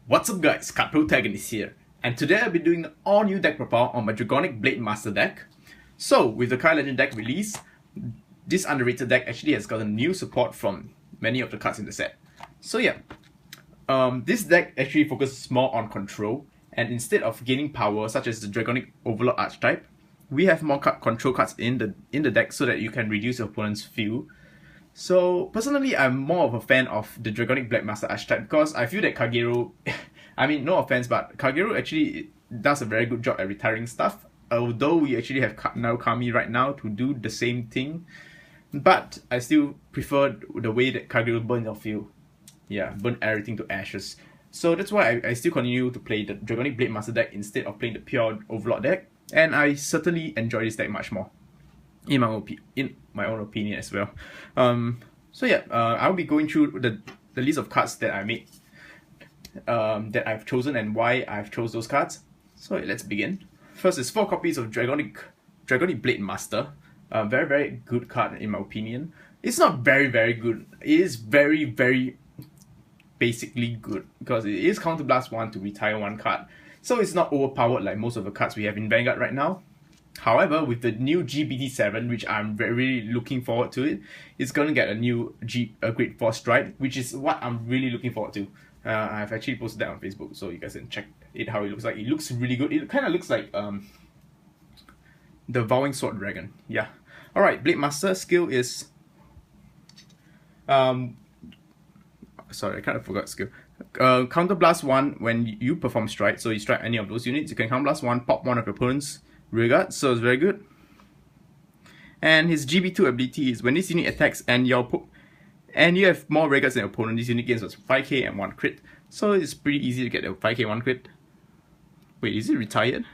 What's up guys, Card Protagonist here, and today I'll be doing an all new deck profile on my Dragonic Blademaster deck. So, with the Card Legend deck release, this underrated deck actually has gotten new support from many of the cards in the set. So yeah, this deck actually focuses more on control, and instead of gaining power such as the Dragonic Overlord archetype, we have more control cards in the deck so that you can reduce your opponent's field. So personally, I'm more of a fan of the Dragonic Blademaster archetype because I feel that Kagero, I mean no offense, but Kagero actually does a very good job at retiring stuff. Although we actually have Narukami right now to do the same thing, but I still prefer the way that Kagero burn your field. Yeah, burn everything to ashes. So that's why I still continue to play the Dragonic Blademaster deck instead of playing the pure Overlord deck, and I certainly enjoy this deck much more. In my own opinion as well. So yeah, I'll be going through the list of cards that I made, that I've chosen and why I've chose those cards. So let's begin. First is 4 copies of Dragonic Blademaster. Very good card in my opinion. It's not very good. It is very basically good because it is Counterblast 1 to retire 1 card. So it's not overpowered like most of the cards we have in Vanguard right now. However, with the new GBT7, which I'm really looking forward to it, it's going to get a new Grade 4 Stride, which is what I'm really looking forward to. I've actually posted that on Facebook, so you guys can check it how it looks like. It looks really good. It kind of looks like the Vowing Sword Dragon. Yeah. Alright, Blademaster skill is... sorry, I kind of forgot skill. Counterblast 1 when you perform Stride, so you strike any of those units, you can Counterblast 1, pop one of your opponent's rear guard, so it's very good. And his GB2 ability is when this unit attacks and you have more rear guards than your opponent, this unit gains 5k and 1 crit. So it's pretty easy to get a 5k 1 crit. Wait, is it retired?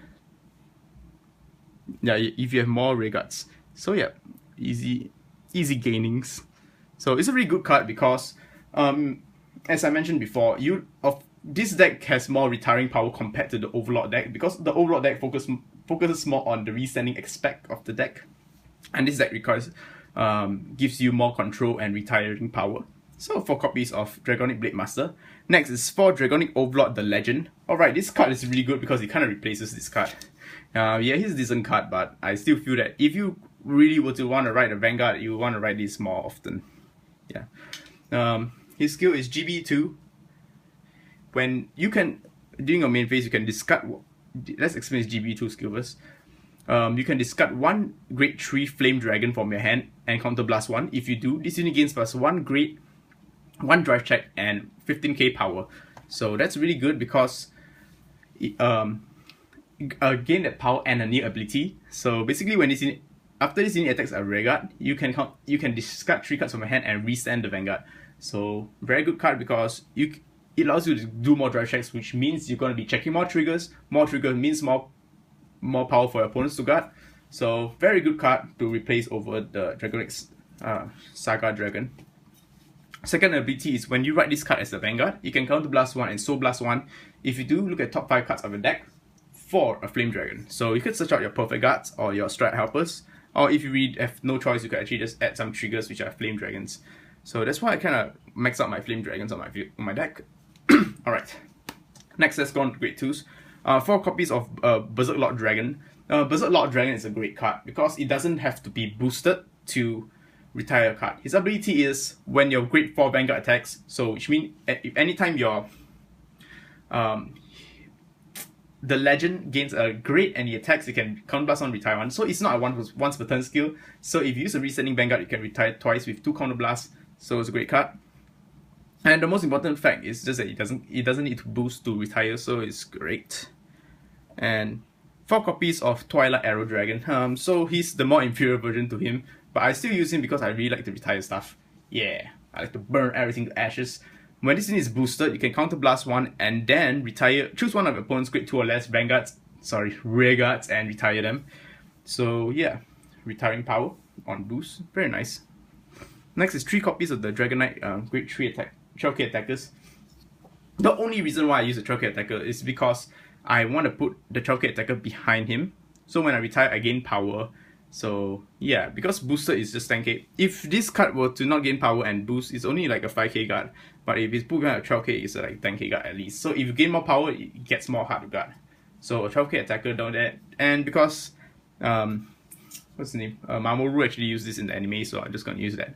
Yeah, if you have more rear guards. So yeah, easy gainings. So it's a really good card because as I mentioned before, this deck has more retiring power compared to the Overlord deck because the Overlord deck focuses more on the resending aspect of the deck, and this deck gives you more control and retiring power. So 4 copies of Dragonic Blademaster. Next is 4 Dragonic Overlord the Legend. Alright, this card is really good because it kind of replaces this card. Yeah, he's a decent card, but I still feel that if you really were to want to ride a Vanguard, you want to ride this more often. Yeah. His skill is GB2. When you can, during your main phase, you can discard. Let's explain his GB2 skill first. You can discard 1 Grade 3 Flame Dragon from your hand and Counterblast 1. If you do, this unit gains +1 drive check and 15k power. So that's really good because it, gain that power and a new ability. So basically, when after this unit attacks a rear guard, you can discard 3 cards from your hand and resend the Vanguard. So very good card because it allows you to do more drive checks, which means you're going to be checking more triggers. More triggers means more power for your opponents to guard. So very good card to replace over the Dragonic Saga Dragon. Second ability is when you write this card as a Vanguard, you can Counterblast 1 and Soul Blast 1. If you do, look at top 5 cards of the deck for a Flame Dragon. So you could search out your Perfect Guards or your Stride Helpers, or if you really have no choice, you could actually just add some triggers which are Flame Dragons. So that's why I kind of max out my Flame Dragons on my deck. Alright, next let's go on to Grade 2s. 4 copies of Berserk Lord Dragon. Berserk Lord Dragon is a great card because it doesn't have to be boosted to retire a card. His ability is when your Grade 4 Vanguard attacks, so which means if anytime your the legend gains a grade and he attacks, you can Counterblast 1, retire 1. So it's not a once per turn skill. So if you use a resending Vanguard, you can retire twice with 2 Counterblasts. So it's a great card. And the most important fact is just that it doesn't need to boost to retire, so it's great. And 4 copies of Twilight Arrow Dragon. So he's the more inferior version to him, but I still use him because I really like to retire stuff. Yeah, I like to burn everything to ashes. When this thing is boosted, you can Counterblast 1 and then choose one of your opponent's Grade 2 or less rear guards and retire them. So yeah, retiring power on boost, very nice. Next is 3 copies of the Dragonite Grade 3 12k attackers. The only reason why I use the 12k attacker is because I want to put the 12k attacker behind him. So when I retire, I gain power. So yeah, because booster is just 10k. If this card were to not gain power and boost, it's only like a 5k guard. But if it's put behind a 12k, it's like 10k guard at least. So if you gain more power, it gets more hard to guard. So a 12k attacker down there. And because what's the name? Mamoru actually used this in the anime, so I'm just gonna use that.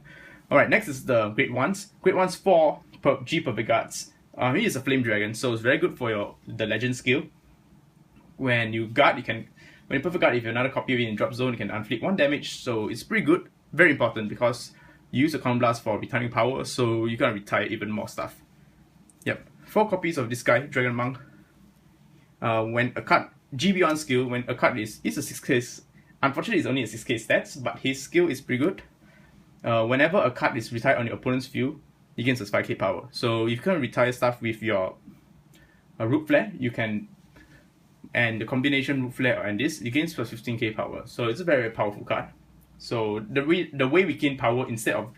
Alright, next is the Great Ones. Great Ones 4 G Perfect Guards. He is a Flame Dragon, so it's very good for the Legend skill. When you guard, when you Perfect Guard, if you have another copy of it in drop zone, you can unflick 1 damage, so it's pretty good. Very important because you use a Counter Blast for retiring power, so you're gonna retire even more stuff. Yep, 4 copies of this guy, Dragon Monk. When a card, GB on skill, when a card is a 6k, unfortunately it's only a 6k stats, but his skill is pretty good. Whenever a card is retired on your opponent's field, he gains a 5k power. So if you can retire stuff with your Root Flare, you can, and the combination Root Flare and this, it gains plus 15k power. So it's a very, very powerful card. So the way we gain power instead of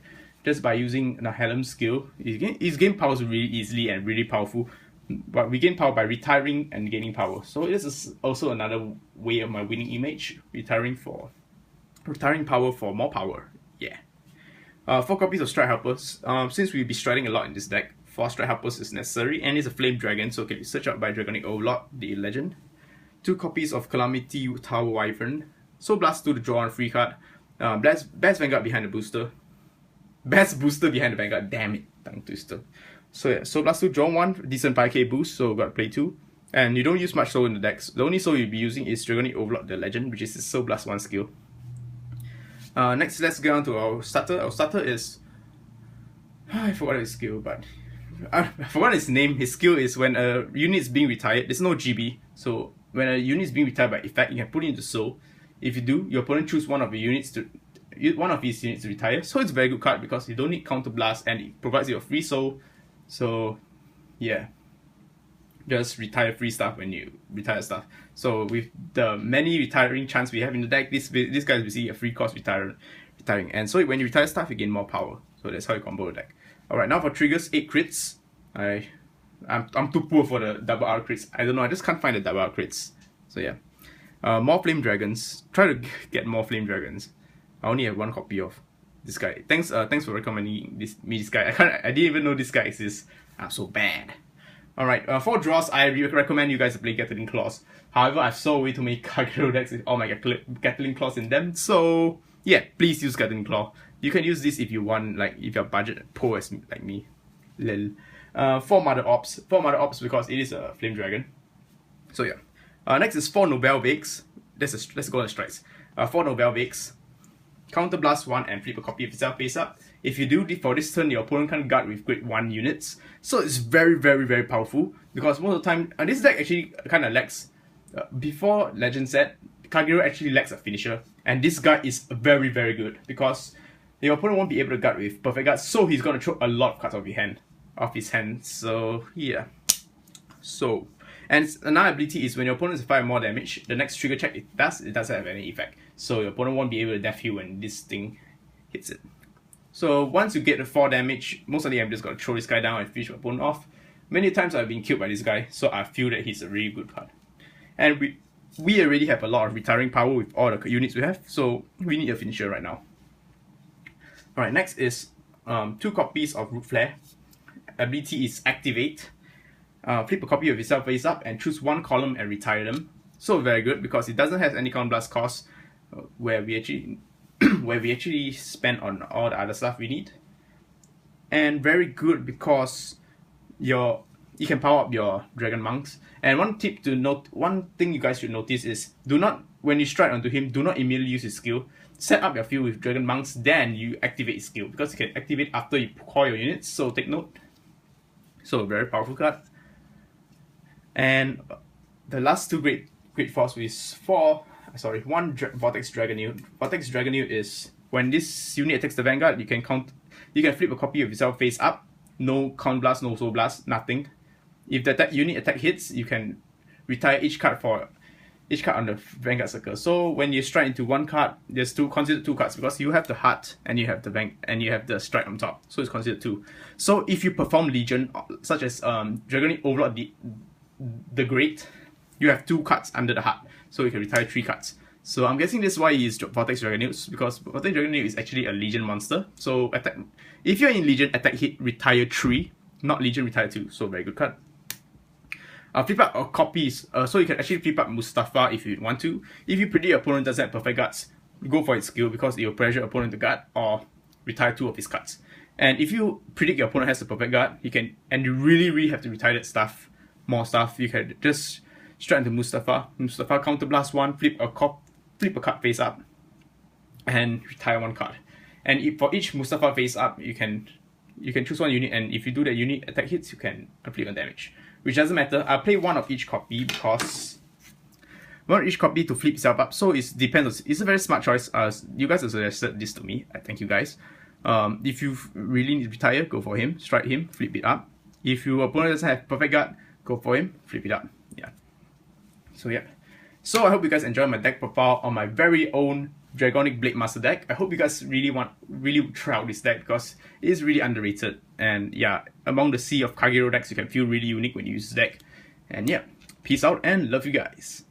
just by using the Helm skill, is gain powers really easily and really powerful. But we gain power by retiring and gaining power. So this is also another way of my winning image, retiring power for more power. Yeah. 4 copies of Strike Helpers. Since we'll be striding a lot in this deck, 4 Strike Helpers is necessary, and it's a Flame Dragon, so it can be searched out by Dragonic Overlord, the legend. 2 copies of Calamity Tower Wyvern. So Blast 2 to draw on free card. Best Vanguard behind the booster. Best booster behind the Vanguard. Damn it, tongue twister. So yeah, so Blast 2, draw 1, decent 5k boost, so got to play 2. And you don't use much soul in the decks. The only soul you'll be using is Dragonic Overlord, the legend, which is his Soul Blast 1 skill. Next, let's get on to our starter. Our starter is... I forgot his skill, but... I forgot his name. His skill is when a unit is being retired. There's no GB, so when a unit is being retired by effect, you can put it into soul. If you do, your opponent choose one of his units to retire. So it's a very good card because you don't need Counter Blast and it provides you a free soul. So yeah, just retire free stuff when you retire stuff. So with the many retiring chance we have in the deck, this guy is basically a free cost retiring. And so when you retire stuff, you gain more power. So that's how you combo the deck. Alright, now for triggers, 8 crits. I'm too poor for the double R crits. I don't know, I just can't find the double R crits. So yeah. More Flame Dragons. Try to get more Flame Dragons. I only have 1 copy of this guy. Thanks for recommending this guy. I didn't even know this guy exists. I'm so bad. Alright, for draws, I recommend you guys to play Gatling Claws. However, I've saw a way to make Kagero decks with all my Gatling Claws in them. So yeah, please use Gatling Claw. You can use this if you want, like if your budget poor as like me. Lol. 4 Mother Ops. 4 Mother Ops because it is a Flame Dragon. So yeah. Next is 4 Nobel Vakes. Let's go on the strikes. 4 Nobel Vakes. Counter Blast 1 and flip a copy of itself face up. If you do for this turn, your opponent can't guard with grade 1 units. So it's very, very, very powerful because most of the time, this deck actually kind of lacks. Before Legend set, Kagero actually lacks a finisher, and this guy is very, very good because your opponent won't be able to guard with perfect guard, so he's gonna throw a lot of cards off his hand. So yeah. So and another ability is when your opponent is 5 more damage, the next trigger check it doesn't have any effect. So your opponent won't be able to death heal when this thing hits it. So once you get the 4 damage, most of the time I'm just gonna throw this guy down and finish my opponent off. Many times I've been killed by this guy, so I feel that he's a really good card. And we already have a lot of retiring power with all the units we have, so we need a finisher right now. Alright, next is 2 copies of Root Flare. Ability is Activate. Flip a copy of yourself face up and choose 1 column and retire them. So very good because it doesn't have any Counter Blast cost, where we actually spend on all the other stuff we need. And very good because you can power up your Dragon Monks. And one thing you guys should notice is when you strike onto him, do not immediately use his skill. Set up your field with Dragon Monks, then you activate his skill because you can activate after you call your units. So take note. So very powerful card. And the last 2 great force is 1 Vortex Dragonute. Vortex Dragonute is when this unit attacks the Vanguard, you can flip a copy of yourself face up. No Count Blast, no Soul Blast, nothing. If the unit attack hits, you can retire each card on the Vanguard circle. So when you strike into 1 card, there's considered 2 cards because you have the Heart and you have the Strike on top. So it's considered 2. So if you perform Legion, such as Dragonic Overlord the Great, you have 2 cards under the Heart. So you can retire 3 cards. So I'm guessing this is why he's Vortex Dragonute, because Vortex Dragonute is actually a Legion monster. So attack, if you're in Legion, attack hit, retire 3, not Legion, retire 2. So very good card. Flip up copies, so you can actually flip up Mustafa if you want to. If you predict your opponent doesn't have perfect guards, go for its skill because it will pressure opponent to guard or retire 2 of his cards. And if you predict your opponent has a perfect guard, you can, and you really have to retire that stuff, more stuff, you can just straight into Mustafa. Mustafa counterblast 1, flip a card face up, and retire 1 card. And if, for each Mustafa face up, you can choose 1 unit, and if you do that unit attack hits, you can complete 1 damage. Which doesn't matter. I'll play 1 of each copy because 1 of each copy to flip itself up. So it depends. It's a very smart choice. You guys have suggested this to me. I thank you guys. If you really need to retire, go for him. Strike him, flip it up. If your opponent doesn't have perfect guard, go for him, flip it up. Yeah. So yeah. So I hope you guys enjoyed my deck profile on my very own Dragonic Blademaster deck. I hope you guys really try out this deck because it is really underrated. And yeah, among the sea of Kagero decks, you can feel really unique when you use this deck. And yeah, peace out and love you guys.